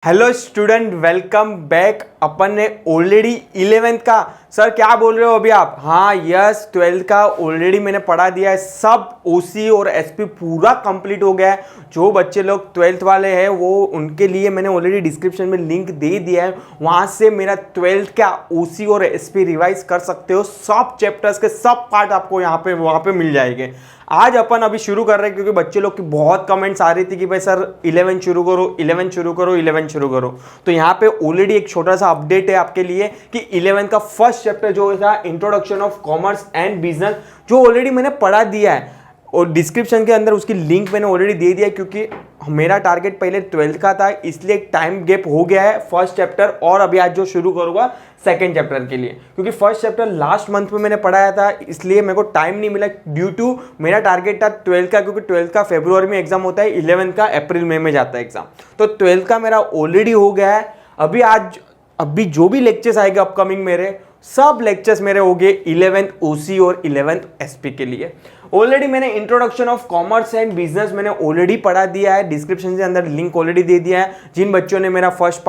Hello student, welcome back. अपन ने already 11th का, सर क्या बोल रहे हो अभी आप? हाँ यस, 12th का ऑलरेडी मैंने पढ़ा दिया है। सब ओसी और एसपी पूरा कंप्लीट हो गया है। जो बच्चे लोग 12th वाले हैं वो उनके लिए मैंने ऑलरेडी डिस्क्रिप्शन में लिंक दे दिया है, वहाँ से मेरा 12th का ओसी और एसपी रिवाइज कर सकते हो। सब चैप्टर्स के सब पार्ट आपको यहाँ पे वहाँ पे मिल जाएंगे। आज अपन अभी शुरू कर रहे हैं क्योंकि बच्चे लोग की बहुत कमेंट्स आ रही थी कि भाई सर 11 शुरू करो, 11 शुरू करो, 11 शुरू करो। तो यहाँ पे ऑलरेडी एक छोटा सा अपडेट है आपके लिए कि 11 का फर्स्ट चैप्टर जो था introduction of commerce and business, जो ऑलरेडी मैंने पढ़ा दिया है और डिस्क्रिप्शन के अंदर उसकी लिंक मैंने ऑलरेडी दे दिया है, क्योंकि मेरा टारगेट पहले 12th का था, इसलिए टाइम गैप हो गया है फर्स्ट चैप्टर और अभी आज जो शुरू करूंगा सेकंड चैप्टर के लिए, क्योंकि फर्स्ट चैप्टर लास्ट मंथ में मैंने पढ़ाया था, इसलिए मेरे को टाइम नहीं मिला ड्यू टू मेरा टारगेट था 12th का, क्योंकि 12th का फरवरी में एग्जाम होता है, 11th का अप्रैल मई में जाता है एग्जाम। तो 12th का मेरा ऑलरेडी हो गया है। अभी जो भी लेक्चर्स आएगा अपकमिंग मेरे सब लेक्चर्स मेरे हो गए 11th ओसी और 11th एसपी के लिए। ऑलरेडी मैंने introduction of commerce and business मैंने ऑलरेडी पढ़ा दिया है, डिस्क्रिप्शन के अंदर लिंक ऑलरेडी दे दिया है। जिन बच्चों ने मेरा फर्स्ट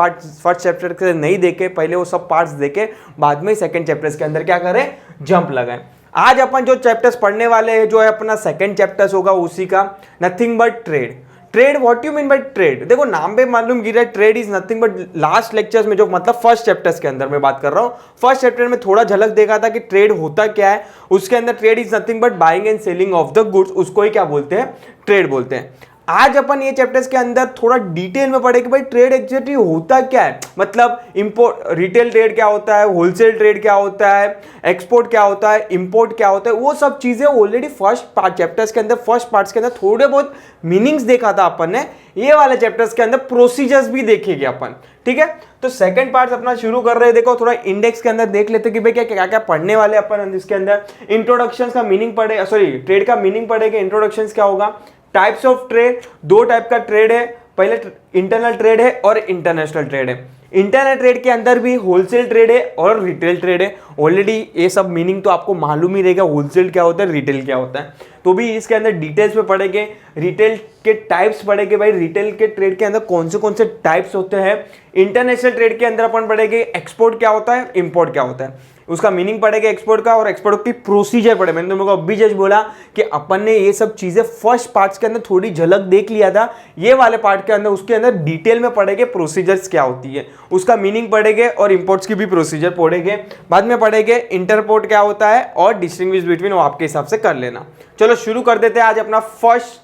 चैप्टर के नहीं देखे, पहले वो सब पार्ट्स देखे, बाद में सेकंड चैप्टर्स के अंदर क्या करें, जंप लगाएं। आज अपन जो चैप्टर्स पढ़ने वाले हैं, जो है अपना सेकंड चैप्टर्स होगा उसी का, nothing but trade. Trade, what you mean by trade? देखो नाम पे मालूम गिर रहा है, trade is nothing but last lectures में जो मतलब फर्स्ट चैप्टर्स के अंदर मैं बात कर रहा हूँ, फर्स्ट चैप्टर में थोड़ा झलक देखा था कि ट्रेड होता क्या है। उसके अंदर trade is nothing but buying and selling of the goods, उसको ही क्या बोलते हैं, ट्रेड बोलते हैं। आज अपन ये चैप्टर्स के अंदर थोड़ा डिटेल में पढ़े कि भाई ट्रेड एक्चुअली होता क्या है, मतलब इंपोर्ट रिटेल ट्रेड क्या होता है, होलसेल ट्रेड क्या होता है, एक्सपोर्ट क्या होता है, इंपोर्ट क्या होता है, वो सब चीजें ऑलरेडी फर्स्ट पार्ट चैप्टर्स के अंदर, फर्स्ट पार्ट्स के अंदर थोड़े बहुत मीनिंग्स देखा था अपन ने। ये वाले चैप्टर्स के अंदर प्रोसीजर्स भी देखेंगे अपन, ठीक है। तो सेकंड पार्ट अपना शुरू कर रहे हैं। देखो थोड़ा इंडेक्स के अंदर देख लेते कि भाई क्या क्या पढ़ने वाले अपन इसके अंदर। इंट्रोडक्शन का मीनिंग पढ़े, सॉरी ट्रेड का मीनिंग पढ़ेगा। इंट्रोडक्शन क्या होगा, टाइप्स ऑफ ट्रेड, दो टाइप का ट्रेड है, पहले इंटरनल ट्रेड है और इंटरनेशनल ट्रेड है। इंटरनल ट्रेड के अंदर भी होलसेल ट्रेड है और रिटेल ट्रेड है। ऑलरेडी ये सब मीनिंग तो आपको मालूम ही रहेगा, होलसेल क्या होता है, रिटेल क्या होता है, तो भी इसके अंदर डिटेल्स में पढ़ेंगे। रिटेल के टाइप्स पढ़ेंगे, भाई रिटेल के ट्रेड के अंदर कौन से टाइप्स होते हैं। इंटरनेशनल ट्रेड के अंदर अपन पढ़ेंगे एक्सपोर्ट क्या होता है, इंपोर्ट क्या होता है, उसका मीनिंग पड़ेगा एक्सपोर्ट का, और एक्सपोर्ट की प्रोसीजर पड़े। मैंने तुम लोगों को अभी जस्ट बोला कि अपन ने ये सब चीजें फर्स्ट पार्ट्स के अंदर थोड़ी झलक देख लिया था, ये वाले पार्ट के अंदर उसके अंदर डिटेल में पढ़ेंगे प्रोसीजर्स क्या होती है, उसका मीनिंग पढ़ेंगे और इंपोर्ट्स की भी प्रोसीजर पढ़ेंगे। बाद में पढ़ेंगे इंटरपोर्ट क्या होता है और डिस्टिंग्विश बिटवीन, वो आपके हिसाब से कर लेना। चलो शुरू कर देते हैं आज अपना फर्स्ट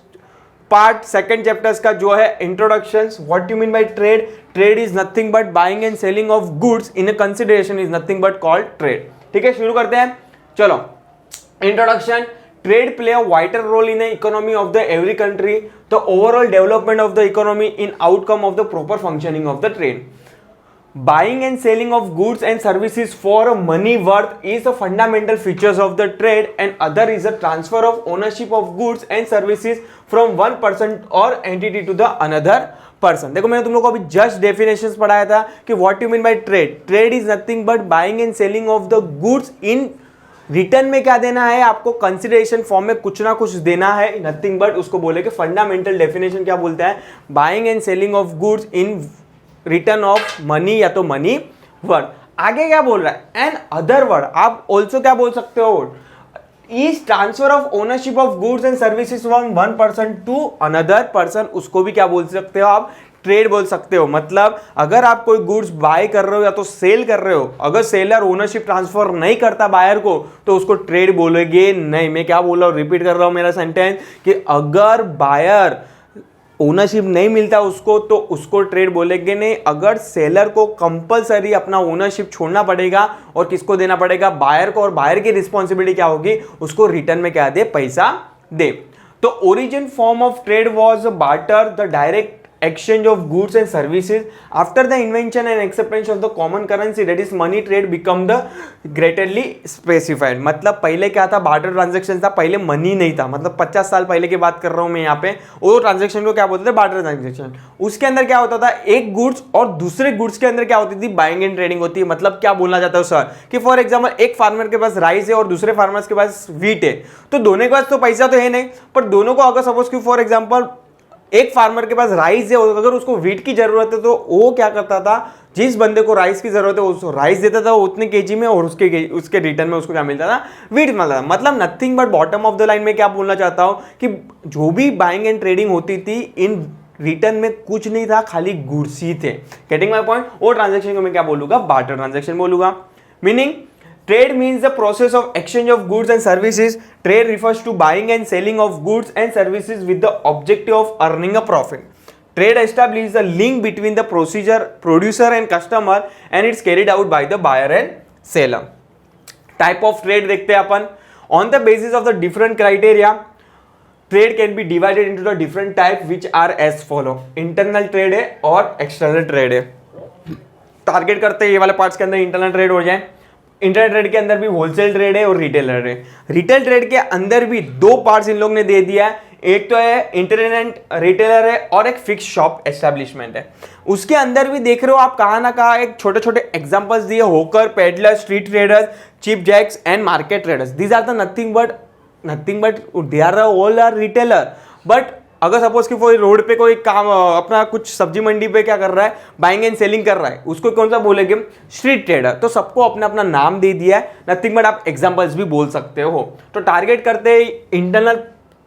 पार्ट सेकंड चैप्टर्स का, जो है introductions. What you mean by trade? Trade is nothing but buying and selling of goods in a consideration is nothing but called trade. ठीक है, शुरू करते हैं। चलो introduction. Trade play a vital role in the economy of the every country, the overall development of the economy in outcome of the proper functioning of the trade. Buying and selling of goods and services for money worth is the fundamental features of the trade, and other is the transfer of ownership of goods and services from one person or entity to the another person। देखो मैंने तुम लोगों को अभी just definitions पढ़ाया था कि what you mean by trade. Trade is nothing but buying and selling of the goods in return में क्या देना है आपको, कंसिडरेशन फॉर्म में कुछ ना कुछ देना है, नथिंग बट उसको बोले कि फंडामेंटल डेफिनेशन क्या बोलता है, buying and selling of goods in return of money या तो मनी वर्ड। आगे क्या बोल रहा है, एंड अदर वर्ड, आप ऑल्सो क्या बोल सकते हो, is transfer of ownership of goods and services from one person to another person, उसको भी क्या बोल सकते हो आप, ट्रेड बोल सकते हो। मतलब अगर आप कोई गुड्स बाय कर रहे हो या तो सेल कर रहे हो, अगर सेलर ओनरशिप ट्रांसफर नहीं करता बायर को तो उसको ट्रेड बोलोगे नहीं। मैं क्या बोल रहा हूँ, रिपीट कर रहा हूँ मेरा सेंटेंस कि अगर बायर ओनरशिप नहीं मिलता उसको तो उसको ट्रेड बोलेंगे नहीं। अगर सेलर को कंपलसरी अपना ओनरशिप छोड़ना पड़ेगा और किसको देना पड़ेगा, बायर को, और बायर की रिस्पॉन्सिबिलिटी क्या होगी, उसको रिटर्न में क्या दे, पैसा दे। तो origin form of trade was barter, the direct exchange of goods and services. After the invention and acceptance of the common currency, that is money, trade become the greatly specified। मतलब पहले क्या था, barter transaction था, पहले money नहीं था, मतलब 50 साल पहले की बात कर रहा हूं मैं यहाँ पे। वो ट्रांजेक्शन को क्या बोलते थे, बार्टर ट्रांजेक्शन। उसके अंदर क्या होता था, एक गुड्स और दूसरे गुड्स के अंदर क्या होती थी, बाइंग एंड ट्रेडिंग होती है। मतलब क्या बोलना चाहता हूँ सर कि फॉर एग्जाम्पल एक फार्मर के पास राइस है और दूसरे फार्मर्स के पास व्हीट है, तो दोनों के पास तो पैसा तो है नहीं, पर दोनों को अगर सपोज कि फॉर एग्जाम्पल एक फार्मर के पास राइस है, अगर उसको व्हीट की जरूरत है तो वो क्या करता था, जिस बंदे को राइस की जरूरत है उसको राइस देता था उतने केजी में, और उसके रिटर्न में उसको क्या मिलता था, व्हीट मिलता था। मतलब nothing but bottom of the line में क्या बोलना चाहता हूं कि जो भी बाइंग एंड ट्रेडिंग होती थी, इन रिटर्न में कुछ नहीं था, खाली गुड्स ही थे। Getting my point. वो ट्रांजेक्शन को मैं क्या बोलूंगा, बार्टर ट्रांजेक्शन बोलूंगा। Meaning trade means the process of exchange of goods and services. Trade refers to buying and selling of goods and services with the objective of earning a profit. Trade establishes a link between the producer and customer, and it's carried out by the buyer and seller. Type of trade देखते हैं अपन। On the basis of the different criteria, trade can be divided into the different types which are as follow. Internal trade है और external trade है। Target करते हैं ये वाले parts के अंदर इंटरनल ट्रेड हो जाए। इंटरनल ट्रेड के अंदर भी होलसेल ट्रेड है और रिटेल ट्रेड है। रिटेल ट्रेड के अंदर भी दो पार्ट्स इन लोग ने दे दिया है, एक तो है इंटरनेट रिटेलर है और एक फिक्स शॉप एस्टेब्लिशमेंट है। उसके अंदर भी देख रहे हो आप कहाँ ना कहाँ एक छोटे छोटे एग्जांपल्स दिए, hawker, peddler, street traders, cheap jacks and market traders. These are the nothing but they are all are retailer. But अगर सपोज कि कोई रोड पे कोई काम अपना कुछ सब्जी मंडी पे क्या कर रहा है, बाइंग एंड सेलिंग कर रहा है, उसको कौन सा बोलेंगे, स्ट्रीट ट्रेडर। तो सबको अपना अपना नाम दे दिया है, नथिंग बट आप एग्जांपल्स भी बोल सकते हो। तो टारगेट करते हैं इंटरनल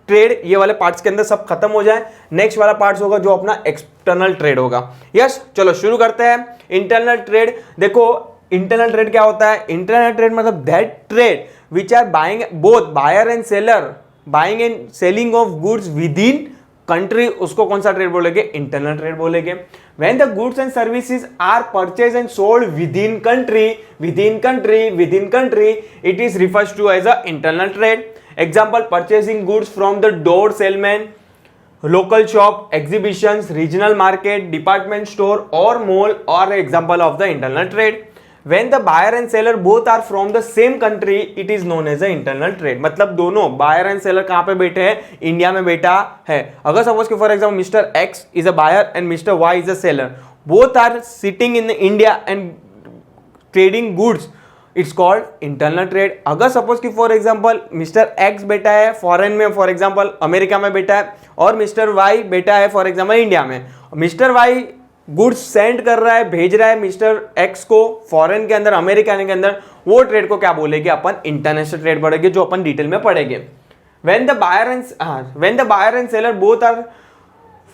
ट्रेड, ये वाले पार्ट्स के अंदर सब खत्म हो जाए। नेक्स्ट वाला पार्ट्स होगा जो अपना एक्सटर्नल ट्रेड होगा। यस, चलो शुरू करते हैं। इंटरनल ट्रेड, देखो इंटरनल ट्रेड क्या होता है। इंटरनल ट्रेड मतलब that trade which are buying both buyer and seller, buying and selling of goods within country, उसको कौन सा ट्रेड बोलेंगे, इंटरनल ट्रेड बोलेंगे। When the goods and services are purchase and sold within country, it is refers to as a internal trade. Example, purchasing goods from the door salesman, local shop, exhibitions, regional market, department store or mall are example of the internal trade. When the buyer and seller both are from the same country, it is known as a internal trade. मतलब दोनों buyer and seller कहाँ पे बैठे हैं, India में बैठा है। अगर सपोज कि for example mister X is a buyer and mister Y is a seller, both are sitting in India and trading goods, it's called internal trade. अगर सपोज कि फॉर एग्जांपल मिस्टर एक्स बेटा है foreign में, for example America में बेटा है, और mister Y बेटा है फॉर एग्जांपल इंडिया में, मिस्टर वाई गुड्स सेंड कर रहा है, भेज रहा है मिस्टर एक्स को फॉरेन के अंदर, अमेरिका के अंदर, वो ट्रेड को क्या बोलेंगे अपन, इंटरनेशनल ट्रेड पढ़ेंगे, जो अपन डिटेल में पढ़ेंगे। when the buyer and seller both are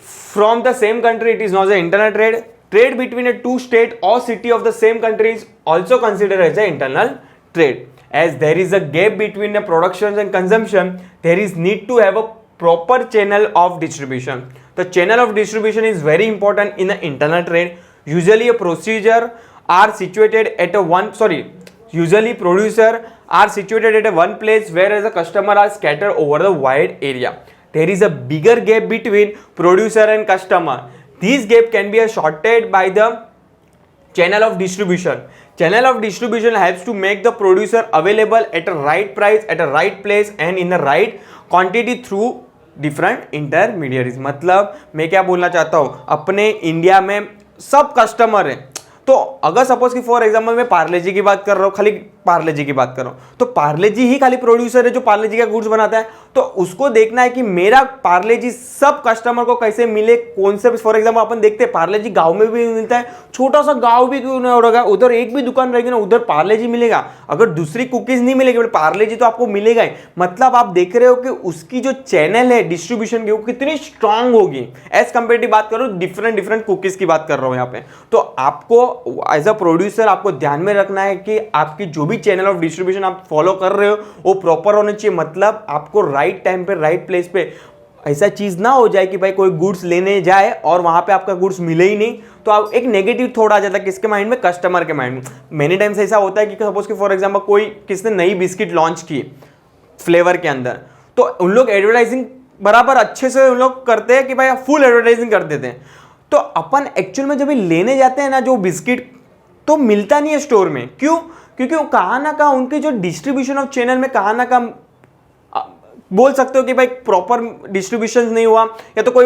from the same country, it is known as an internal trade. Trade between a two state or city of the same country is also considered as an internal trade. As there is a gap between the production and consumption, there is need to have a proper channel of distribution. The channel of distribution is very important in the internal trade. Usually producer are situated at one place, whereas the customer are scattered over the wide area. There is a bigger gap between producer and customer. This gap can be shortened by the channel of distribution. Channel of distribution helps to make the producer available at a right price, at a right place and in the right quantity through different intermediaries. मतलब मैं क्या बोलना चाहता हूँ, अपने India में सब customer हैं, तो अगर सपोज कि फॉर एग्जांपल मैं पार्ले जी की बात कर रहा हूँ, खाली पार्ले जी की बात कर रहा हूँ, तो पार्ले जी ही खाली प्रोड्यूसर है जो पार्ले जी का गुड्स बनाता है, तो उसको देखना है कि मेरा पार्ले जी सब कस्टमर को कैसे मिले, कौन से, फॉर एग्जांपल अपन देखते हैं पार्ले जी गांव में भी मिलता है, छोटा सा गांव भी क्यों नहीं होगा, उधर एक भी दुकान रहेगी ना, उधर पार्ले जी मिलेगा। अगर दूसरी कुकीज नहीं मिलेगी बट पार्ले जी तो आपको मिलेगा ही। मतलब आप देख रहे हो कि उसकी जो चैनल है डिस्ट्रीब्यूशन की वो कितनी स्ट्रांग होगी एज कंपेयर टू बात करो डिफरेंट कुकीज की बात कर रहा हूँ यहाँ पे। तो आपको एज अ प्रोड्यूसर आपको ध्यान में रखना है कि आपकी जो भी चैनल ऑफ डिस्ट्रीब्यूशन आप फॉलो कर रहे हो वो प्रॉपर होने चाहिए। मतलब आपको राइट टाइम पे राइट प्लेस पे, ऐसा चीज ना हो जाए कि भाई कोई गुड्स लेने जाए और वहां पे आपका गुड्स मिले ही नहीं, तो आप एक नेगेटिव थॉट आ जाता है किसके माइंड में, कस्टमर के माइंड में। मेनी टाइम्स ऐसा होता है कि सपोज कि फॉर एग्जांपल कोई किसने नई बिस्किट लॉन्च की फ्लेवर के अंदर, तो उन लोग एडवर्टाइजिंग बराबर अच्छे से उन लोग करते हैं कि भाई फुल एडवर्टाइजिंग कर देते हैं, तो अपन एक्चुअल में जब लेने जाते हैं ना जो बिस्किट, तो मिलता नहीं है स्टोर में। क्यों? क्योंकि वो कहाँ ना कहाँ उनकी जो डिस्ट्रीब्यूशन ऑफ चैनल में कहाँ ना कहाँ बोल सकते हो कि भाई प्रॉपर डिस्ट्रीब्यूशन नहीं हुआ, या तो कोई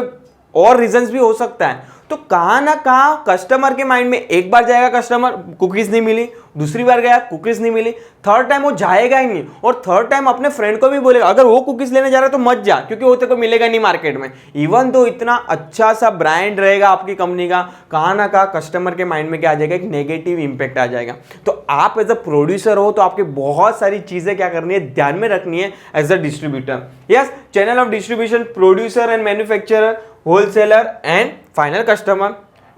और रीजंस भी हो सकता है। तो कहाँ ना कहाँ कस्टमर के माइंड में एक बार जाएगा, कस्टमर कुकीज नहीं मिली, दूसरी बार गया कुकीज नहीं मिली, थर्ड टाइम वो जाएगा ही नहीं, और थर्ड टाइम अपने फ्रेंड को भी बोलेगा अगर वो कुकीज लेने जा रहा है तो मत जा, क्योंकि वो तेरे को मिलेगा नहीं मार्केट में। इवन तो इतना अच्छा सा ब्रांड रहेगा आपकी कंपनी का, कहाँ ना कहाँ कस्टमर के माइंड में क्या आ जाएगा, एक नेगेटिव इंपैक्ट आ जाएगा। तो आप एज अ प्रोड्यूसर हो तो आपके बहुत सारी चीजें क्या करनी है, ध्यान में रखनी है as a distributor. Yes, channel of distribution, producer and manufacturer, wholesaler and final customer.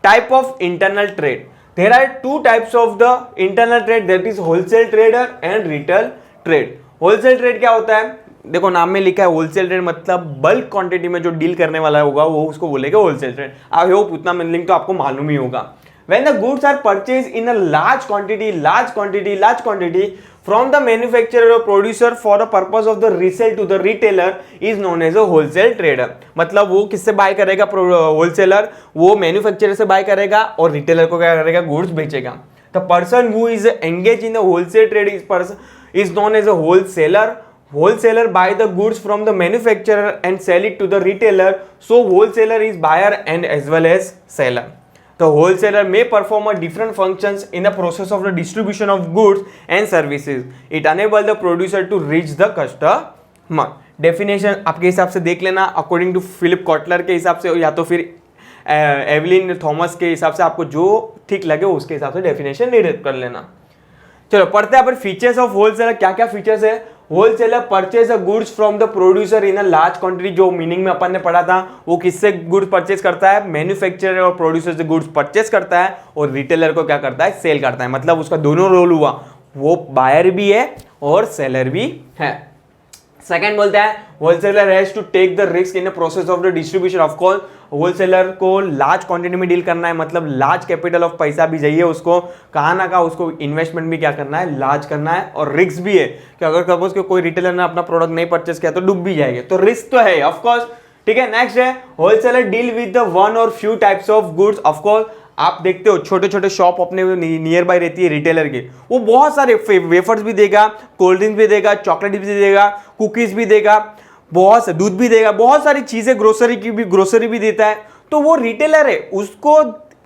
Type of internal trade. There are two types of the internal trade, that is wholesale trader and retail trade. Wholesale trade क्या होता है, देखो नाम में लिखा है wholesale trade, मतलब bulk quantity में जो डील करने वाला होगा वो उसको बोलेगा होलसेल ट्रेड। आई होप उतना मीनिंग तो आपको मालूम ही होगा। When the goods are purchased in a large quantity from the manufacturer or producer for the purpose of the resale to the retailer is known as a wholesale trader। मतलब वो किससे bye करेगा, wholesaler वो manufacturer से bye करेगा और retailer को क्या करेगा, गुड्स बेचेगा। The person who is engaged in the wholesale trade is known as a wholesaler। Wholesaler buy the goods from the manufacturer and sell it to the retailer, so wholesaler is buyer and as well as seller। The wholesaler may perform a different functions in the process of the distribution of goods and services. It enables the producer to reach the customer। Definition आपके हिसाब से देख लेना, according to Philip Kotler के हिसाब से या तो फिर एवलिन थॉमस के हिसाब से, आपको जो ठीक लगे उसके हिसाब से डेफिनेशन रीड कर लेना। चलो पढ़ते हैं पर फीचर्स ऑफ होलसेलर, क्या क्या फीचर्स है। Wholesaler purchase a goods from the producer in a large quantity, जो मीनिंग में अपन ने पढ़ा था, वो किससे गुड्स परचेज करता है, मैन्युफैक्चरर और प्रोड्यूसर से गुड्स परचेज करता है, और रिटेलर को क्या करता है, सेल करता है। मतलब उसका दोनों रोल हुआ, वो बायर भी है और सेलर भी है। सेकंड बोलता है wholesaler has to take the risk in the process of the distribution. Of course wholesaler को लार्ज क्वांटिटी में डील करना है, मतलब लार्ज कैपिटल ऑफ पैसा भी चाहिए उसको, कहाँ ना कहाँ उसको इन्वेस्टमेंट भी क्या करना है, लार्ज करना है, और रिस्क भी है कि अगर सपोज कोई रिटेलर ने अपना प्रोडक्ट नहीं परचेस किया तो डूब भी जाएंगे, तो रिस्क तो है ऑफकोर्स। ठीक है, नेक्स्ट है wholesaler deal with the one or few types of goods. Of course आप देखते हो छोटे छोटे शॉप अपने नियर बाय रहती है रिटेलर के, वो बहुत सारे वेफर्स भी देगा, कोल्ड ड्रिंक भी देगा, चॉकलेट भी देगा, कुकीज भी देगा, बहुत से दूध भी देगा, बहुत सारी चीजें, ग्रोसरी भी देता है। तो वो रिटेलर है, उसको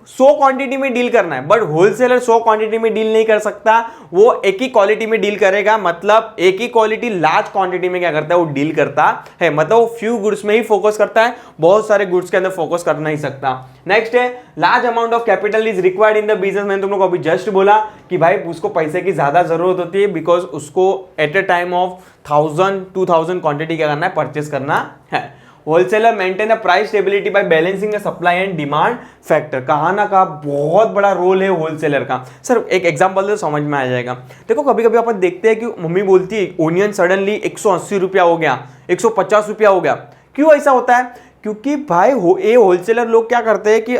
100 क्वांटिटी में डील करना है, बट होलसेलर 100 क्वांटिटी में डील नहीं कर सकता, वो एक ही क्वालिटी में डील करेगा। मतलब एक ही क्वालिटी लार्ज क्वांटिटी में क्या करता है, वो डील करता है, मतलब वो फ्यू गुड्स में ही फोकस करता है, बहुत सारे गुड्स के अंदर फोकस कर नहीं सकता। नेक्स्ट है large amount of capital is required in the business. मैंने तुम लोग को अभी जस्ट बोला कि भाई उसको पैसे की ज्यादा जरूरत होती है, बिकॉज उसको at a time of 1000-2000 quantity क्या करना है, परचेस करना है। Wholesaler maintain the price stability by balancing the supply and demand factor. कहाँ ना कहाँ बहुत बड़ा रोल है होलसेलर का। सर एक एग्जांपल तो समझ में आ जाएगा। देखो कभी कभी अपन देखते हैं कि मम्मी बोलती है ओनियन सडनली 180 रुपया हो गया, 150 रुपया हो गया। क्यों ऐसा होता है? क्योंकि भाई ये होलसेलर लोग क्या करते हैं कि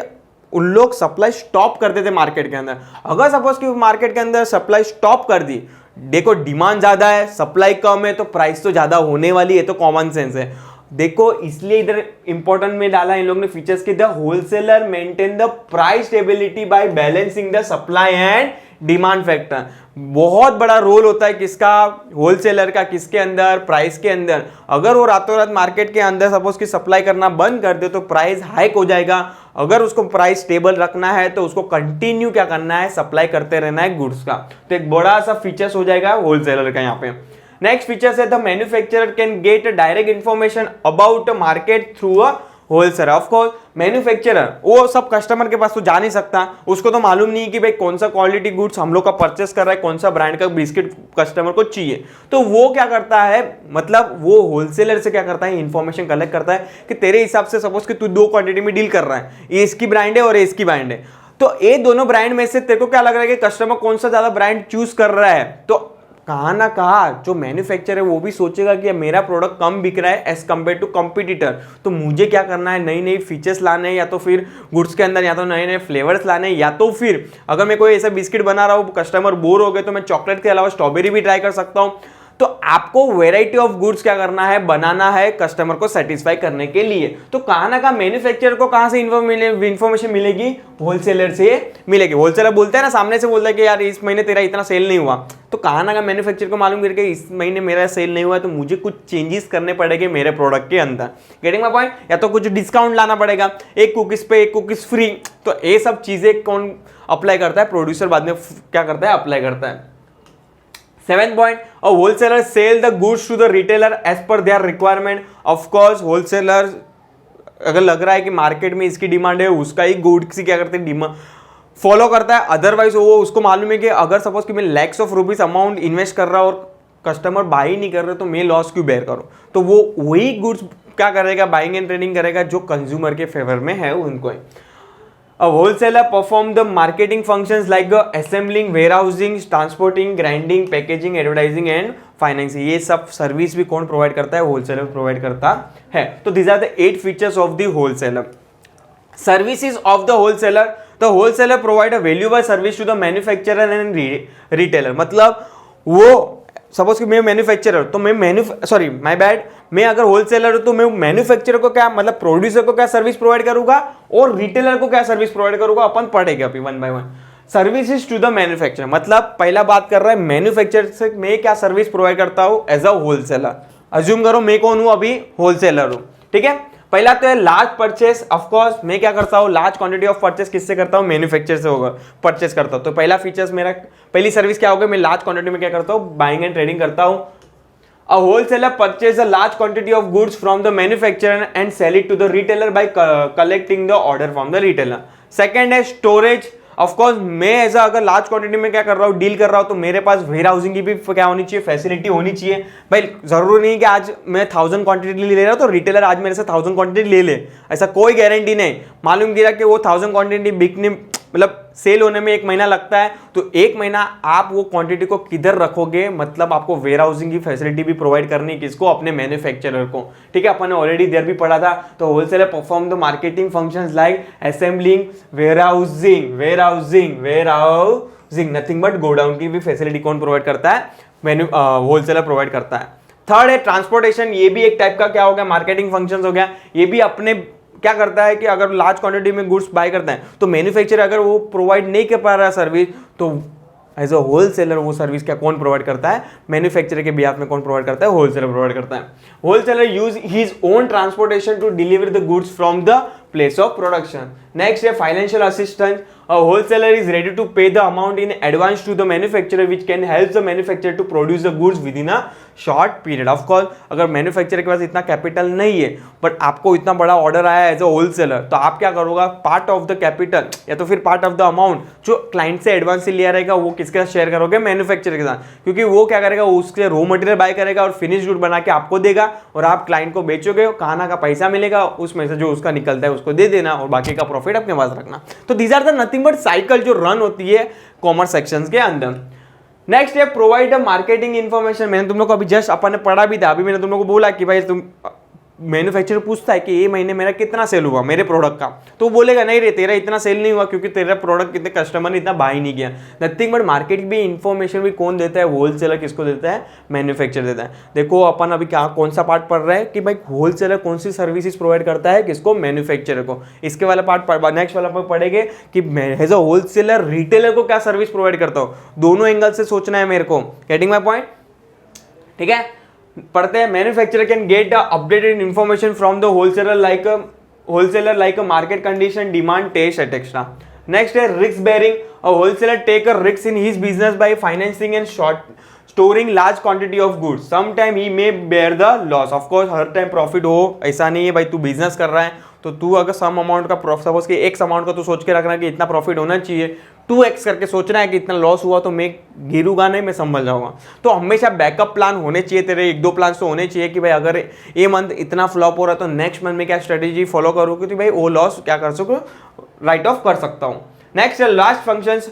उन लोग सप्लाई स्टॉप कर देते मार्केट के अंदर। अगर सपोज कि मार्केट के अंदर सप्लाई स्टॉप कर दी, देखो डिमांड ज्यादा है, सप्लाई कम है, तो प्राइस तो ज्यादा होने वाली है, तो कॉमन सेंस है। देखो इसलिए इधर इंपॉर्टेंट में डाला इन लोगों ने फीचर्स की, the wholesaler maintain the price stability by balancing the supply and demand factor. बहुत बड़ा रोल होता है किसका, होलसेलर का, किसके अंदर, प्राइस के अंदर। अगर वो रातों रात मार्केट के अंदर सपोज की सप्लाई करना बंद कर दे तो प्राइस हाइक हो जाएगा। अगर उसको प्राइस स्टेबल रखना है तो उसको कंटिन्यू क्या करना है, सप्लाई करते रहना है गुड्स का। तो एक बड़ा सा फीचर्स हो जाएगा होलसेलर का यहाँ पे। नेक्स्ट फीचर है the manufacturer can get direct information about market through a wholesaler. Of course manufacturer वो सब कस्टमर के पास तो जा नहीं सकता, उसको तो मालूम नहीं कि भाई कौन सा क्वालिटी गुड्स हम लोग का परचेस कर रहा है, कौन सा ब्रांड का बिस्किट कस्टमर को चाहिए। तो वो क्या करता है, मतलब वो होलसेलर से क्या करता है, इंफॉर्मेशन कलेक्ट करता है कि तेरे हिसाब से सपोज कि तू 2 क्वांटिटी में डील कर रहा है, ये इसकी ब्रांड है और ये इसकी ब्रांड है, तो ये दोनों ब्रांड में से तेरे को क्या लग रहा है कि कस्टमर कौन सा ज्यादा ब्रांड चूज कर रहा है। तो कहाँ ना कहाँ जो मैन्युफैक्चरर है वो भी सोचेगा कि मेरा प्रोडक्ट कम बिक रहा है एज कम्पेयर टू कॉम्पिटिटर, तो मुझे क्या करना है, नई नई फीचर्स लाने हैं, या तो फिर गुड्स के अंदर या तो नए नए फ्लेवर्स लाने हैं, या तो फिर अगर मैं कोई ऐसा बिस्किट बना रहा हूँ कस्टमर बोर हो गए तो मैं चॉकलेट के अलावा स्ट्रॉबेरी भी ट्राई कर सकता हूँ। तो आपको वेराइटी ऑफ गुड्स क्या करना है, बनाना है कस्टमर को सेटिस्फाई करने के लिए। तो कहाँ ना कहाँ मैन्युफैक्चरर को कहाँ से इन्फॉर्मेशन मिलेगी, होलसेलर से मिलेगी। होलसेलर बोलते हैं ना, सामने से बोलता है कि यार इस महीने तेरा इतना सेल नहीं हुआ, तो कहाँ ना कहाँ मैन्युफैक्चरर को मालूम करके इस महीने मेरा सेल नहीं हुआ तो मुझे कुछ चेंजेस करने पड़ेंगे मेरे प्रोडक्ट के अंदर। Getting my point? या तो कुछ डिस्काउंट लाना पड़ेगा, एक कुकीज पे एक कुकीज फ्री। तो ये सब चीजें कौन अप्लाई करता है? प्रोड्यूसर बाद में क्या करता है, अप्लाई करता है। 7th point, a wholesaler sell the goods to the retailer as per their requirement. Of course, wholesaler अगर लग रहा है कि मार्केट में इसकी डिमांड है, उसका ही गुड्स क्या करते हैं, डिमांड फॉलो करता है। अदरवाइज वो उसको मालूम है कि अगर सपोज कि मैं lakhs of rupees amount invest कर रहा हूँ और कस्टमर बाई नहीं कर रहे तो मैं लॉस क्यों बेयर करूँ, तो वो वही गुड्स क्या करेगा, बाइंग एंड ट्रेडिंग करेगा जो कंज्यूमर के फेवर में है उनको। A wholesaler perform the marketing functions like assembling, warehousing, transporting, grinding, packaging, advertising and financing. ये सब सर्विस भी कौन प्रोवाइड करता है? होलसेलर प्रोवाइड करता है। तो these are the 8 features of the wholesaler. Services of the wholesaler. The wholesaler provide a valuable service to the manufacturer and retailer. मतलब वो सपोज कि मैं मैन्युफैक्चरर, तो मैं अगर होलसेलर हूं तो मैं मैन्युफैक्चरर को क्या, मतलब प्रोड्यूसर को क्या सर्विस प्रोवाइड करूंगा और रिटेलर को क्या सर्विस प्रोवाइड करूंगा, अपन पढ़ेंगे अभी one by one. Services to the manufacturer, मतलब पहला बात कर रहा है मैन्युफैक्चरर से मैं क्या सर्विस प्रोवाइड करता हूं एज अ होलसेलर। अज्यूम करो मैं कौन हूं, अभी होलसेलर हूं, ठीक है। पहला तो है लार्ज परचेस। ऑफकोर्स मैं क्या करता हूँ, लार्ज क्वांटिटी ऑफ परचेस किससे करता हूँ, मैन्युफैक्चर से होगा परचेस करता हूँ। तो पहला फीचर्स मेरा, पहली सर्विस क्या होगा, मैं लार्ज क्वांटिटी में क्या करता हूँ, बाइंग एंड ट्रेडिंग करता हूँ। A wholesaler purchase a large quantity of goods from the manufacturer and sell it to the retailer by collecting the order from the retailer. Second है storage. Of course मैं ऐसा अगर large quantity में क्या कर रहा हूँ, डील कर रहा हूँ, तो मेरे पास वेयर हाउसिंग की भी क्या होनी चाहिए, फैसिलिटी होनी चाहिए। भाई जरूरी नहीं कि आज मैं 1000 क्वांटिटी ले रहा हूँ तो रिटेलर आज मेरे से 1000 क्वांटिटी ले ले, ऐसा कोई गारंटी नहीं। मालूम गिरा कि वो 1000 क्वांटिटी बिकने मतलब सेल होने में 1 महीना लगता है, तो 1 महीना आप वो क्वांटिटी को किधर रखोगे, मतलब आपको वेयर हाउसिंग की फैसिलिटी भी प्रोवाइड करनी है किसको, अपने मैन्युफैक्चरर को, ठीक है। अपन ने ऑलरेडी देर भी पढ़ा था। तो wholesaler perform the marketing functions like assembling, warehousing, nothing but godown की भी फैसिलिटी कौन प्रोवाइड करता है, होलसेलर प्रोवाइड करता है। थर्ड है ट्रांसपोर्टेशन, ये भी एक टाइप का क्या हो गया, मार्केटिंग फंक्शंस हो गया। ये भी अपने क्या करता है कि अगर लार्ज क्वांटिटी में गुड्स बाय करते हैं तो मैन्युफैक्चरर अगर वो प्रोवाइड नहीं कर पा रहा सर्विस, तो एज अ होलसेलर वो सर्विस क्या कौन प्रोवाइड करता है, मैन्युफैक्चरर के बिहाफ में कौन प्रोवाइड करता है, होलसेलर प्रोवाइड करता है। Wholesaler use his own transportation to deliver the goods from the place of production. Next है financial assistance. A wholesaler is ready to pay the amount in advance to the manufacturer which can help the manufacturer to produce the goods within a short period. Of course अगर manufacturer के पास इतना capital नहीं है but आपको इतना बड़ा order आया as a wholesaler, तो आप क्या करोगे, पार्ट ऑफ द कैपिटल या तो फिर पार्ट ऑफ द अमाउंट जो क्लाइंट से एडवांस से लिया रहेगा वो किसके साथ शेयर करोगे, मैन्युफैक्चरर के साथ, क्योंकि वो क्या करेगा, उसके रॉ मटेरियल बाय करेगा और फिनिश गुड बना के आपको देगा और आप क्लाइंट को बेचोगे, खाना का पैसा मिलेगा, उसमें से जो उसका निकलता है उसको दे देना और बाकी का प्रॉफिट अपने पास रखना। तो these are the nothing but cycle जो रन होती है कॉमर्स सेक्शंस के अंदर। नेक्स्ट है प्रोवाइड अ मार्केटिंग इन्फॉर्मेशन। मैंने तुम लोग को अभी जस्ट अपन ने पढ़ा भी था, अभी मैंने तुम लोग को बोला कि भाई तुम मैन्युफैक्चरर पूछता है कि ये महीने मेरा कितना सेल हुआ मेरे प्रोडक्ट का, तो वो बोलेगा नहीं रे तेरा इतना सेल नहीं हुआ क्योंकि तेरा प्रोडक्ट कितने कस्टमर ने इतना बाय नहीं किया। नथिंग बट मार्केट भी इन्फॉर्मेशन भी कौन देता है, होलसेलर किसको देता है, मैन्युफैक्चरर देता है। देखो अपन अभी क्या कौन सा पार्ट पढ़ रहे हैं कि भाई होलसेलर कौन सी सर्विसेज प्रोवाइड करता है किसको, मैन्युफैक्चरर को। इसके वाला पार्ट नेक्स्ट वाला पार्ट पढ़ेंगे कि एज अ होलसेलर रिटेलर को क्या सर्विस प्रोवाइड करता हूँ, दोनों एंगल से सोचना है मेरे को। गेटिंग माय पॉइंट, ठीक है। पढ़ते हैं manufacturer can get updated information from the wholesaler like a market condition, demand, taste etcetera. Next है risk bearing. A wholesaler take a risk in his business by financing and storing large quantity of goods, some time he may bear the loss. Of course हर time profit हो ऐसा नहीं है भाई, तू business कर रहा है तो तू अगर सम अमाउंट का सपोज कि एक्स अमाउंट का तू सोच के रखना कि इतना प्रॉफिट होना चाहिए, 2x करके सोचना है कि इतना लॉस हुआ तो मैं गिरूंगा नहीं, मैं संभल जाऊंगा। तो हमेशा बैकअप प्लान होने चाहिए तेरे, 1-2 प्लान तो होने चाहिए कि भाई अगर ये मंथ इतना फ्लॉप हो रहा है तो नेक्स्ट मंथ में क्या स्ट्रेटेजी फॉलो करूँ कि भाई वो लॉस क्या कर सकूँ, राइट ऑफ कर सकता हूँ। Next last functions,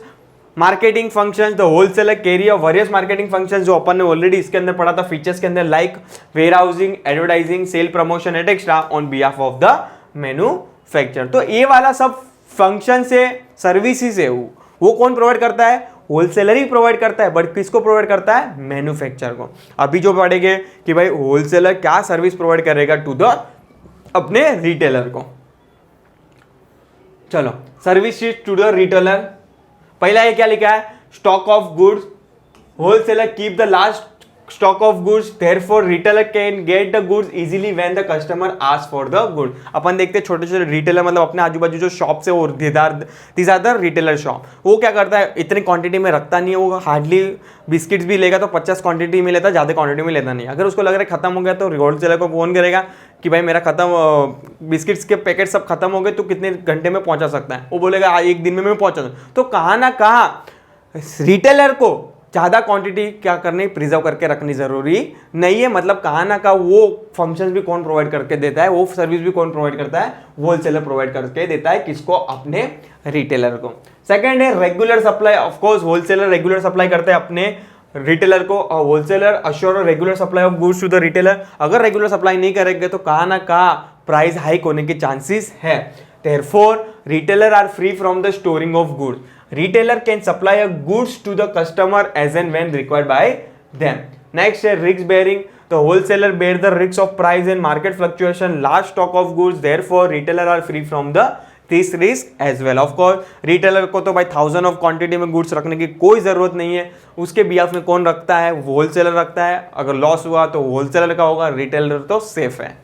marketing functions. The wholesaler carry off various marketing functions जो अपन ने ऑलरेडी इसके अंदर पढ़ा था फीचर्स के अंदर, like warehousing, advertising, sale promotion etcetera on behalf of the manufacturer. तो ये वाला सब फंक्शन से सर्विसेज है वो कौन प्रोवाइड करता है, होलसेलर ही प्रोवाइड करता है, बट किसको प्रोवाइड करता है? मैन्युफैक्चरर को। अभी जो पढ़ेंगे कि भाई होलसेलर क्या सर्विस प्रोवाइड करेगा टू द अपने रिटेलर को। चलो, सर्विस टू द रिटेलर। पहला ये क्या लिखा है? Stock of goods, wholesaler keep the last stock of goods, therefore retailer can get the goods easily when the customer asks for the good। अपन देखते हैं छोटे छोटे रिटेलर, मतलब अपने आजू बाजू जो शॉप से और these are the retailer shop, वो क्या करता है, इतनी क्वांटिटी में रखता नहीं है, वो हार्डली बिस्किट्स भी लेगा तो 50 क्वांटिटी में लेता है, ज़्यादा क्वांटिटी में लेता नहीं। अगर उसको लग रहा है खत्म हो गया तो होलसेलर को फोन करेगा कि भाई मेरा खत्म, बिस्किट्स के पैकेट सब खत्म हो गए, तो कितने घंटे में पहुंचा सकता है? वो बोलेगा एक दिन में मैं पहुंचा दूँ। तो कहाँ ना कहाँ रिटेलर को ज़्यादा क्वांटिटी क्या करनी, प्रिजर्व करके रखनी जरूरी नहीं है। मतलब कहाँ ना कहाँ वो फंक्शंस भी कौन प्रोवाइड करके देता है, वो सर्विस भी कौन प्रोवाइड करता है? होलसेलर प्रोवाइड करके देता है। किसको? अपने रिटेलर को। सेकंड है regular supply. Of course wholesaler regular supply करते हैं अपने रिटेलर को, और wholesaler assure regular supply of goods to the retailer. अगर रेगुलर सप्लाई नहीं करेंगे तो कहाँ ना कहाँ प्राइस हाइक होने के चांसेस है। Therefore, retailer are free from the storing of goods. Retailer can supply a goods to the customer as and when required by them. Next है risk bearing. The wholesaler bear the risk of price and market fluctuation, large stock of goods. Therefore, retailer are free from this risk as well. Of course, retailer को तो भाई 1000 of quantity में goods रखने की कोई जरूरत नहीं है। उसके बिहाफ में कौन रखता है? होलसेलर रखता है। अगर लॉस हुआ तो होलसेलर का होगा, रिटेलर तो सेफ है।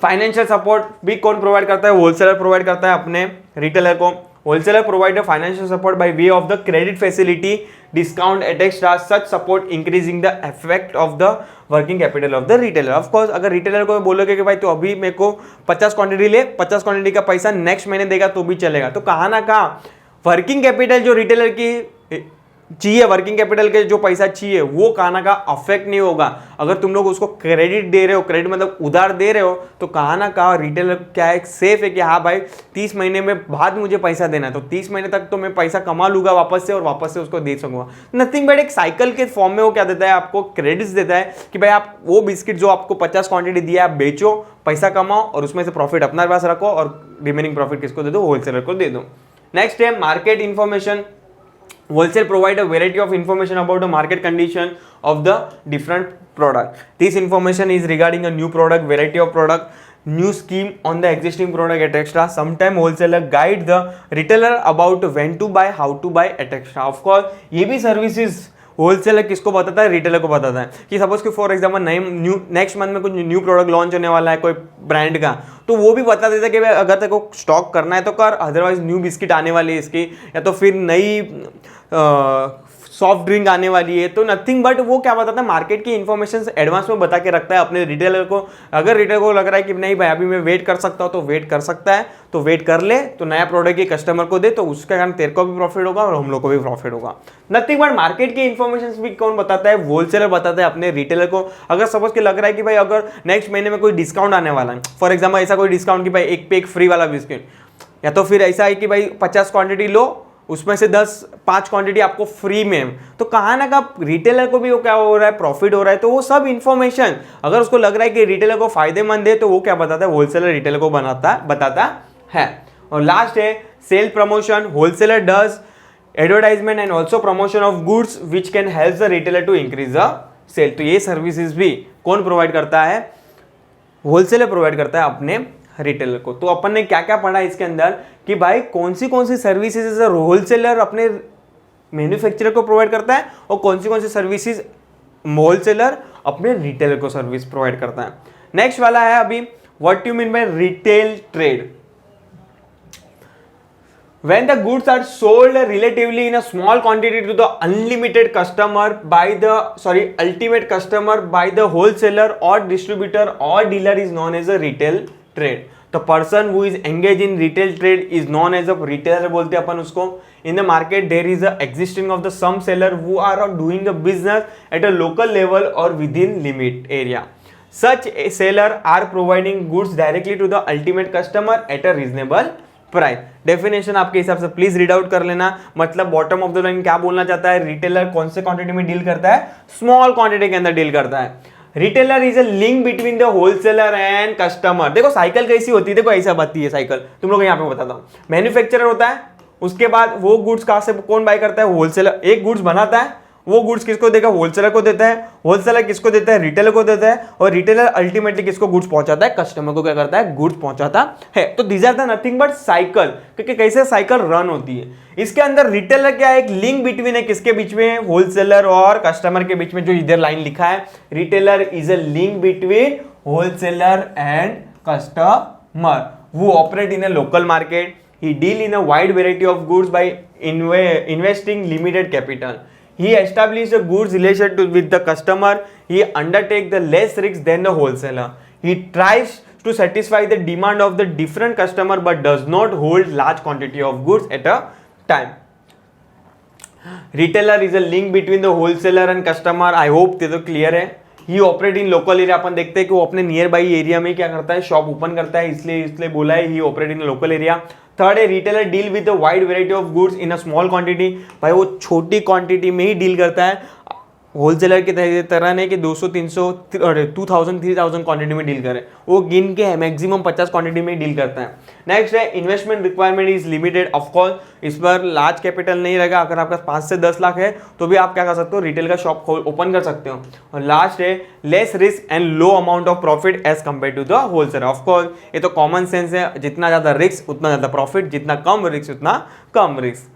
फाइनेंशियल सपोर्ट भी कौन प्रोवाइड करता है? होलसेलर प्रोवाइड करता है अपने रिटेलर को। Wholesaler provide financial support by way of the credit facility, discount extra. Such support increasing the effect of the working capital of the retailer. Of course अगर retailer को बोलोगे कि भाई तो अभी मेरे को 50 क्वांटिटी ले, 50 क्वांटिटी का पैसा नेक्स्ट महीने देगा तो भी चलेगा, तो कहाँ ना कहाँ वर्किंग कैपिटल जो रिटेलर की चाहिए, वर्किंग कैपिटल के जो पैसा चाहिए वो कहाँ का अफेक्ट नहीं होगा। अगर तुम लोग उसको क्रेडिट दे रहे हो, क्रेडिट मतलब उधार दे रहे हो, तो कहाँ ना कहाँ रिटेलर क्या है, सेफ है कि हाँ भाई 30 महीने में बाद मुझे पैसा देना है, तो 30 महीने तक तो मैं पैसा कमा लूंगा वापस से और वापस से उसको दे सकूंगा। नथिंग बट एक साइकिल के फॉर्म में वो क्या देता है, आपको क्रेडिट्स देता है कि भाई आप वो बिस्किट जो आपको 50 क्वांटिटी दिया आप बेचो, पैसा कमाओ और उसमें से प्रॉफिट अपना पास रखो और रिमेनिंग प्रॉफिट किसको दे दो? होलसेलर को दे दो। नेक्स्ट है market information. Wholesale provide a variety of information about the market condition of the different product. This information is regarding a new product, variety of product, new scheme on the existing product, etc. Sometimes wholesaler guide the retailer about when to buy, how to buy, etc. Of course, ये भी services wholesaler किसको बताता है? Retailer को बताता है कि suppose कि फॉर एग्जांपल नेक्स्ट मंथ में कुछ न्यू प्रोडक्ट लॉन्च होने वाला है कोई ब्रांड का, तो वो भी बता देता है कि भाई अगर तेरे को स्टॉक करना है तो कर, अदरवाइज न्यू बिस्किट आने वाली है इसकी, या तो फिर नई सॉफ्ट ड्रिंक आने वाली है। तो नथिंग बट वो क्या बताता है, मार्केट की इन्फॉर्मेशन एडवांस में बता के रखता है अपने रिटेलर को। अगर रिटेलर को लग रहा है कि नहीं भाई अभी मैं वेट कर सकता हूँ तो वेट कर सकता है, तो वेट कर ले, तो नया प्रोडक्ट ये कस्टमर को दे, तो उसके कारण तेरे को भी प्रॉफिट होगा और हम लोग को भी प्रॉफिट होगा। नथिंग बट मार्केट की इन्फॉर्मेशन भी कौन बताता है? होलसेलर बताता है अपने रिटेलर को। अगर सपोज कि लग रहा है कि भाई अगर नेक्स्ट महीने में कोई डिस्काउंट आने वाला है, फॉर एग्जाम्पल ऐसा कोई डिस्काउंट कि भाई एक पे एक फ्री वाला बिस्किट, या तो फिर ऐसा है कि भाई 50 क्वांटिटी लो उसमें से 5 क्वांटिटी आपको फ्री में, तो कहाँ ना कहाँ रिटेलर को भी वो क्या हो रहा है, प्रॉफिट हो रहा है। तो वो सब इन्फॉर्मेशन अगर उसको लग रहा है कि रिटेलर को फायदेमंद है तो वो क्या बताता है? होलसेलर रिटेलर को बताता है। और लास्ट है sale promotion. Wholesaler does advertisement and also promotion of goods which can help the retailer to increase the sale. तो ये सर्विसेज भी कौन प्रोवाइड करता है? होलसेलर प्रोवाइड करता है अपने रिटेलर को। तो अपन ने क्या क्या पढ़ा इसके अंदर कि भाई कौन सी सर्विसेज होलसेलर अपने मैन्युफैक्चरर को प्रोवाइड करता है और कौन सी सर्विसेज होलसेलर अपने रिटेलर को सर्विस प्रोवाइड करता है। नेक्स्ट वाला है अभी what you mean bye retail trade. When the goods are sold relatively in a small quantity to the ultimate customer by the wholesaler or distributor or dealer is known as a retail trade. The person who is engaged in retail trade is known as a retailer बोलते हैं अपन उसको। In the market there is a existing of the some seller who are doing a business at a local level or within limit area. Such a seller are providing goods directly to the ultimate customer at a reasonable price. Definition आपके हिसाब से please read out कर लेना। मतलब bottom of the line क्या बोलना चाहता है? रिटेलर कौन से क्वांटिटी में डील करता है? स्मॉल क्वांटिटी के अंदर डील करता है। Retailer is a link between the wholesaler and customer. देखो साइकिल कैसी होती है, देखो ऐसा बात है साइकिल, तुम लोग यहाँ पे बताता हूँ। मैन्युफैक्चरर होता है, उसके बाद वो गुड्स कहाँ से कौन बाय करता है? होलसेलर। एक गुड्स बनाता है, वो गुड्स किसको देगा? होलसेलर को देता है। होलसेलर किसको देता है? रिटेलर को देता है। और रिटेलर अल्टीमेटली किसको गुड्स पहुंचाता है? कस्टमर को क्या करता है? गुड्स पहुंचाता है। तो these are the nothing but cycle, क्योंकि कैसे साइकिल रन होती है। इसके अंदर रिटेलर क्या है? एक लिंक बिटवीन है, किसके बीच में? होलसेलर और कस्टमर के बीच में, जो इधर लाइन लिखा है, retailer is a link between wholesaler and customer who operate in a local market. He deal in a wide variety of goods by investing limited capital. He establishes a goods relation with the customer. He undertake the less risk than the wholesaler. He tries to satisfy the demand of the different customer but does not hold large quantity of goods at a time. Retailer is a link between the wholesaler and customer. I hope ये तो clear है। He operate in local area, अपन देखते हैं कि वो अपने near by area में क्या करता है? शॉप ओपन करता है, इसलिए बोला है he operate in local area. Third है retailer deal with the wide variety of goods in a small quantity. भाई वो छोटी क्वांटिटी में ही डील करता है, होलसेलर की तरह नहीं कि 200 300 2000 3000 क्वांटिटी में डील करे, वो गिन के मैक्सिमम 50 क्वांटिटी में डील करता है। नेक्स्ट है investment requirement is limited. Of course इस पर लार्ज कैपिटल नहीं रहेगा, अगर आपका 5 से 10 लाख है तो भी आप क्या कर सकते हो? रिटेल का शॉप ओपन कर सकते हो। और लास्ट है less risk and low amount of profit as compare to the wholesaler. Of course ये तो कॉमन सेंस है, जितना ज्यादा रिस्क उतना ज्यादा प्रॉफिट, जितना कम रिस्क उतना कम रिस्क।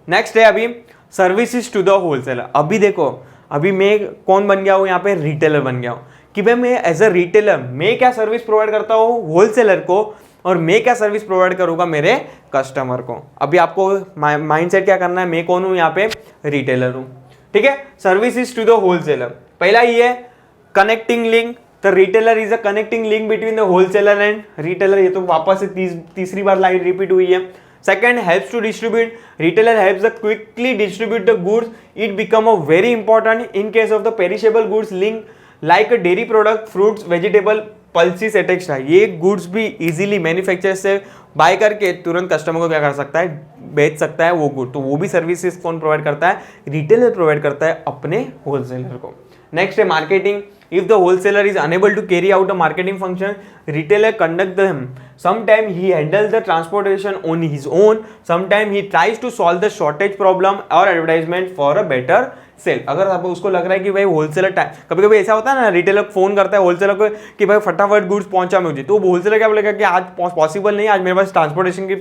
नेक्स्ट है अभी सर्विसेज टू द होलसेलर। अभी देखो, अभी मैं कौन बन गया हूँ यहाँ पे? रिटेलर बन गया हूँ। कि भाई मैं एज अ रिटेलर मैं क्या सर्विस प्रोवाइड करता हूँ? होलसेलर को। और मैं क्या सर्विस प्रोवाइड करूँगा? मेरे कस्टमर को। अभी आपको माइंडसेट क्या करना है? मैं कौन हूँ यहाँ पे? रिटेलर हूँ। ठीक है। सर्विसेज टू द होलसेलर, पहला ये है connecting link. The retailer is a connecting link between the wholesaler and retailer. ये तो वापस से तीसरी बार लाइन रिपीट हुई है। Second, helps to distribute. Retailer helps to quickly distribute the goods. It become a very important in case of the perishable goods link like a dairy product, fruits, vegetable, pulses, etc. ये goods भी easily manufacture से bye करके तुरंत customer को क्या कर सकता है? बेच सकता है वो गुड। तो वो भी सर्विसेज कौन प्रोवाइड करता है? रिटेलर प्रोवाइड करता है अपने होलसेलर को। नेक्स्ट है marketing. If the wholesaler is unable to carry out a marketing function, retailer conduct them. Sometime he handles the transportation on his own. Sometime he tries to solve the shortage problem or advertisement for a better sale. अगर आप उसको लग रहा है कि भाई wholesaler time, कभी कभी ऐसा होता है ना, रिटेलर फोन करता है होलसेलर को कि भाई फटाफट गुड्स पहुंचा मुझे, तो होलसेलर क्या बोलेगा कि आज पॉसिबल नहीं, आज मेरे पास ट्रांसपोर्टेशन की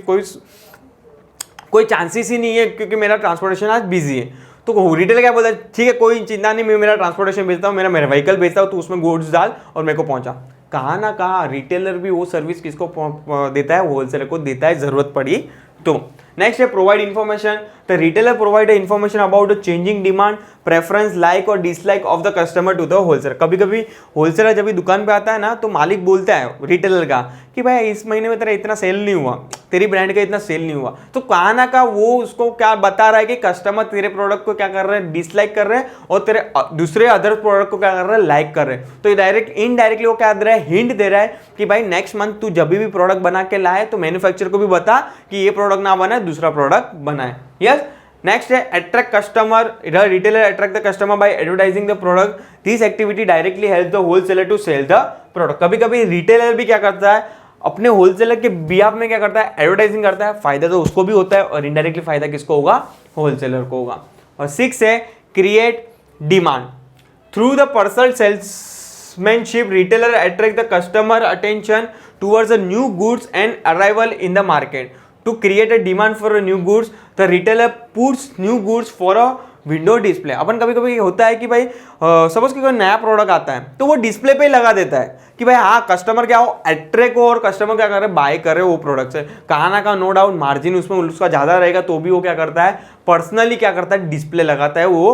कोई चांसेस ही नहीं है क्योंकि मेरा ट्रांसपोर्टेशन आज बिजी है। तो रिटेलर क्या बोलता है? ठीक है, कोई चिंता नहीं, मैं मेरा ट्रांसपोर्टेशन भेजता हूँ, मेरा व्हीकल भेजता हूँ, तो उसमें गुड्स डाल और मेरे को पहुंचा। कहाँ ना कहाँ रिटेलर भी वो सर्विस किसको देता है? होलसेलर को देता है, जरूरत पड़ी तो। नेक्स्ट है provide information. The retailer provide information about the changing demand, preference, like और dislike of the customer to the wholesaler. कभी कभी होलसेलर जब भी दुकान पे आता है ना, तो मालिक बोलता है रिटेलर का कि भाई इस महीने में तेरा इतना सेल नहीं हुआ, तेरी ब्रांड का इतना सेल नहीं हुआ। तो कहाँ ना कहाँ वो उसको क्या बता रहा है कि कस्टमर तेरे प्रोडक्ट को क्या कर रहे हैं? डिसलाइक कर रहे हैं, और तेरे दूसरे अदर प्रोडक्ट को क्या कर रहे हैं? लाइक कर रहे हैं। तो डायरेक्ट इनडायरेक्टली वो क्या दे रहा है? हिंट दे रहा है कि भाई नेक्स्ट मंथ तू जब भी प्रोडक्ट बना के लाए तो मैन्युफैक्चर को भी बता कि ये प्रोडक्ट ना बनाए, दूसरा प्रोडक्ट बनाए। यस। नेक्स्ट है attract customer. Retailer attract the customer by advertising the product. This activity directly help the wholesaler to sell the product. कभी कभी रिटेलर भी क्या करता है? अपने होलसेलर के बिहाफ में क्या करता है? एडवर्टाइजिंग करता है। फायदा तो उसको भी होता है और इनडायरेक्टली फायदा किसको होगा? होलसेलर को होगा। और 6 है create demand through the personal salesmanship. Retailer attract the customer attention towards the new goods and arrival in the market. To create a demand for a new goods, the retailer puts new goods for a window display. अपन कभी कभी होता है कि भाई suppose कि कोई नया प्रोडक्ट आता है तो वो डिस्प्ले पे ही लगा देता है कि भाई हाँ कस्टमर क्या हो, अट्रैक्ट हो, और कस्टमर क्या कर रहे हैं? बाय कर रहे हो वो प्रोडक्ट से। कहाँ ना कहाँ नो डाउट मार्जिन उसमें उसका ज़्यादा रहेगा, तो भी वो क्या करता है? पर्सनली क्या करता है? डिस्प्ले लगाता है वो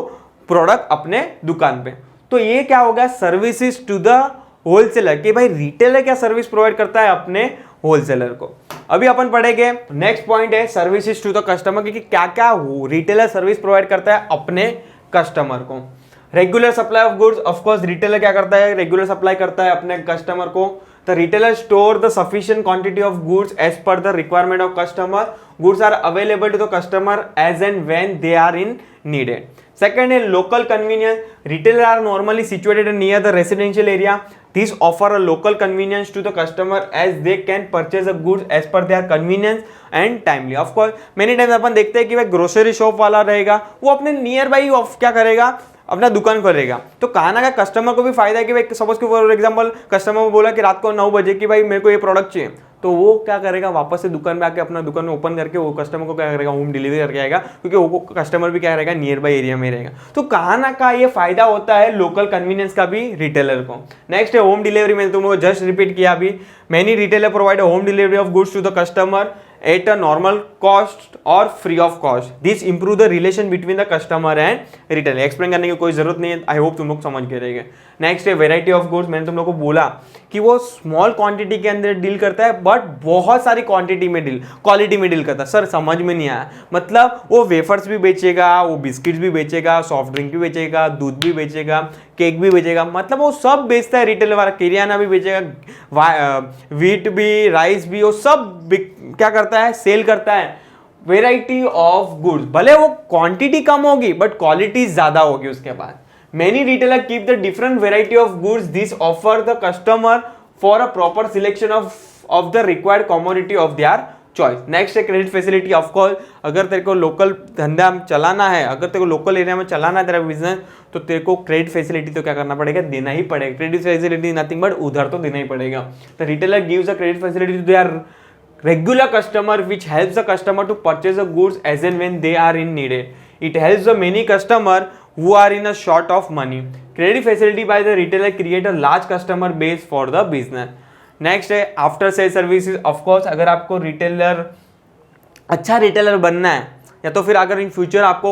प्रोडक्ट अपने दुकान पे। तो ये क्या हो गया? सर्विसेज टू द होलसेलर, कि भाई रिटेलर क्या सर्विस प्रोवाइड करता है अपने होलसेलर को। अभी अपन पढ़ेंगे नेक्स्ट पॉइंट है सर्विसेज टू द कस्टमर, कि क्या क्या रिटेलर सर्विस प्रोवाइड करता है अपने कस्टमर को। Regular supply of goods, of course retailer क्या करता है? रेगुलर सप्लाई करता है अपने कस्टमर को। The retailer store the sufficient quantity of goods as per the requirement of customer. Goods are available to the customer as and when they are in needed. Second is local convenience. Retailers are normally situated near the residential area. These offer a local convenience to the customer as they can purchase the goods as per their convenience and timely. Of course, many times अपन देखते हैं कि भाई grocery shop वाला रहेगा, वो अपने near by क्या करेगा, अपना दुकान खोलेगा। तो कहा ना का कस्टमर को भी फायदा है कि भाई सपोज कि फॉर एग्जांपल कस्टमर को बोला कि रात को 9 बजे कि भाई मेरे को ये प्रोडक्ट चाहिए, तो वो क्या करेगा, वापस से दुकान में आके अपना दुकान ओपन करके वो कस्टमर को क्या करेगा, होम डिलीवरी करके आएगा, क्योंकि वो कस्टमर भी क्या रहेगा, नियर बाई एरिया में रहेगा। तो कहा ना का ये फायदा होता है लोकल कन्वीनियंस का भी रिटेलर को। नेक्स्ट है होम डिलीवरी। मैंने तुमको जस्ट रिपीट किया अभी, many retailer provide home delivery of goods to the customer at a normal cost और free of cost. This improve the relation between the customer and retailer. Explain करने की कोई जरूरत नहीं है, आई होप तुम लोग समझ गए रहेंगे। नेक्स्ट है वेराइटी ऑफ गुड्स। मैंने तुम लोग को बोला कि वो स्मॉल क्वांटिटी के अंदर डील करता है बट बहुत सारी क्वांटिटी में क्वालिटी में डील करता है। सर समझ में नहीं आया, मतलब वो वेफर्स भी बेचेगा, वो बिस्किट्स भी बेचेगा, सॉफ्ट ड्रिंक भी बेचेगा, दूध भी बेचेगा, केक भी बेचेगा, मतलब वो सब बेचता है रिटेलर वाला। किरियाना भी बेचेगा, व्हीट भी, राइस भी, वो सब क्या करता है, सेल करता है। वेराइटी ऑफ गुड्स, भले वो क्वांटिटी कम होगी बट क्वालिटी ज्यादा होगी उसके बाद। Many retailer keep the different variety of goods, this offer the customer for a proper selection of the required commodity of their choice. Next है क्रेडिट फैसिलिटी। ऑफ कोर्स अगर तेरे को local धंधा चलाना है, अगर तेरे को लोकल एरिया में चलाना है तेरा बिजनेस, तो तेरे को क्रेडिट फैसिलिटी तो क्या करना पड़ेगा, देना ही पड़ेगा। क्रेडिट फैसिलिटी नथिंग बट उधर तो देना ही पड़ेगा। The retailer gives a credit facility to their regular customer which helps the customer to purchase the goods as and when they are in needed. It helps the many customer who are in a short of money. Credit facility by the retailer create a large customer base for the business. Next है after sale services. Of course अगर आपको retailer अच्छा retailer बनना है, या तो फिर अगर इन फ्यूचर आपको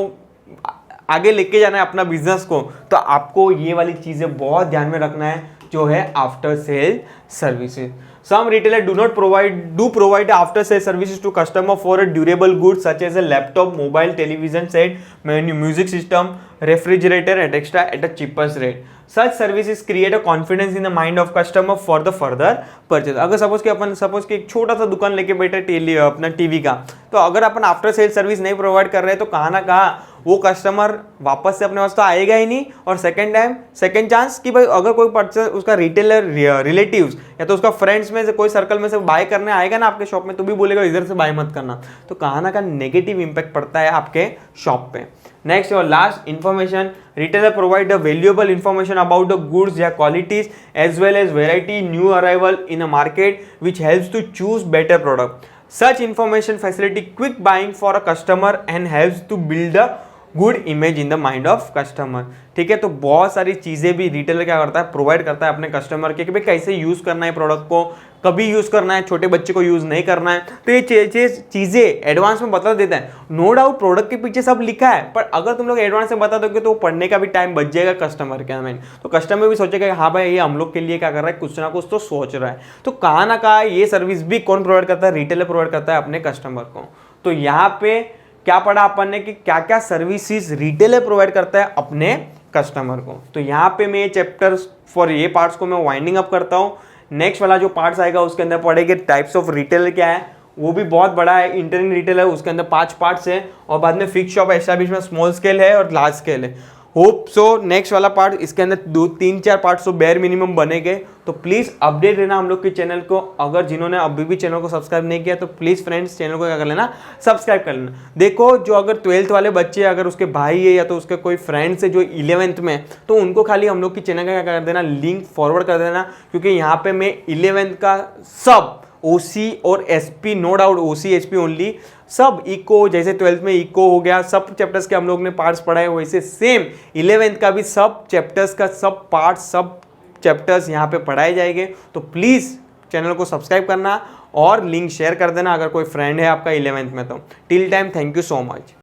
आगे लेके जाना है अपना बिजनेस को, तो आपको ये वाली चीजें बहुत ध्यान में रखना है, जो है after sale services. Some retailer do provide after sale services to customer for a durable goods such as a laptop, mobile, television set, music system, refrigerator, etc. at a cheapest rate. Such services create a confidence in the mind of customer for the further purchase. अगर suppose कि एक छोटा सा दुकान लेके बैठे अपना TV का, तो अगर अपन आफ्टर सेल सर्विस नहीं प्रोवाइड कर रहे हैं, तो कहाँ ना कहाँ वो कस्टमर वापस से अपने पास तो आएगा ही नहीं। और सेकंड चांस कि भाई अगर कोई परचेज उसका रिटेलर रिलेटिव्स या तो उसका फ्रेंड्स में से कोई सर्कल में से बाय करने आएगा ना आपके शॉप में, तो भी बोलेगा इधर से बाय मत करना। तो कहाँ ना कहाँ नेगेटिव इंपैक्ट पड़ता है आपके शॉप पे। नेक्स्ट और last information, retailer provide the valuable information about the goods या qualities as well as variety new arrival in a market which helps to choose better product. Such information facility quick buying for a customer and helps to build a good image in the mind of customer. ठीक है, तो बहुत सारी चीजें भी retailer क्या करता है, प्रोवाइड करता है अपने कस्टमर के कि भाई कैसे यूज करना है प्रोडक्ट को, कभी यूज करना है, छोटे बच्चे को यूज नहीं करना है। तो ये चीजें एडवांस में बता देता है। नो डाउट प्रोडक्ट के पीछे सब लिखा है, पर अगर तुम लोग एडवांस में बता दोगे तो पढ़ने का भी टाइम बच जाएगा कस्टमर के में। तो कस्टमर भी सोचेगा हाँ भाई ये हम लोग के लिए क्या कर रहा है, कुछ ना कुछ तो सोच रहा है। तो कहाँ ना कहाँ ये सर्विस भी कौन प्रोवाइड करता है, रिटेलर प्रोवाइड करता है अपने कस्टमर को। तो यहाँ पे क्या पढ़ा अपन ने कि क्या क्या सर्विसेज रिटेलर प्रोवाइड करता है अपने कस्टमर को। तो यहाँ पे मैं ये चैप्टर्स फॉर ये पार्ट्स को मैं वाइंडिंग अप करता हूँ। नेक्स्ट वाला जो पार्ट्स आएगा उसके अंदर पढ़ेंगे टाइप्स ऑफ रिटेलर क्या है, वो भी बहुत बड़ा है। इंटरनेट रिटेलर उसके अंदर 5 पार्ट्स है, और बाद में fix shop establishment small scale है और लार्ज स्केल है। होप सो नेक्स्ट वाला पार्ट इसके अंदर 2-3-4 पार्ट्स तो बेयर मिनिमम बनेंगे। तो प्लीज़ अपडेट रहना हम लोग के चैनल को। अगर जिन्होंने अभी भी चैनल को सब्सक्राइब नहीं किया तो प्लीज़ फ्रेंड्स चैनल को क्या कर लेना, सब्सक्राइब कर लेना। देखो जो अगर 12th वाले बच्चे, अगर उसके भाई है या तो उसके कोई फ्रेंड्स है जो 11th में, तो उनको खाली हम लोग की चैनल का क्या कर देना, लिंक फॉरवर्ड कर देना, क्योंकि यहाँ पे मैं 11th का सब OC और SP, no doubt OC SP only, सब इको जैसे 12th में इको हो गया, सब चैप्टर्स के हम लोग ने पार्ट्स पढ़ाए, वैसे सेम 11th का भी सब चैप्टर्स का सब पार्ट्स, सब चैप्टर्स यहाँ पे पढ़ाए जाएंगे। तो प्लीज़ चैनल को सब्सक्राइब करना और लिंक शेयर कर देना अगर कोई फ्रेंड है आपका 11th में। तो till time thank you so much.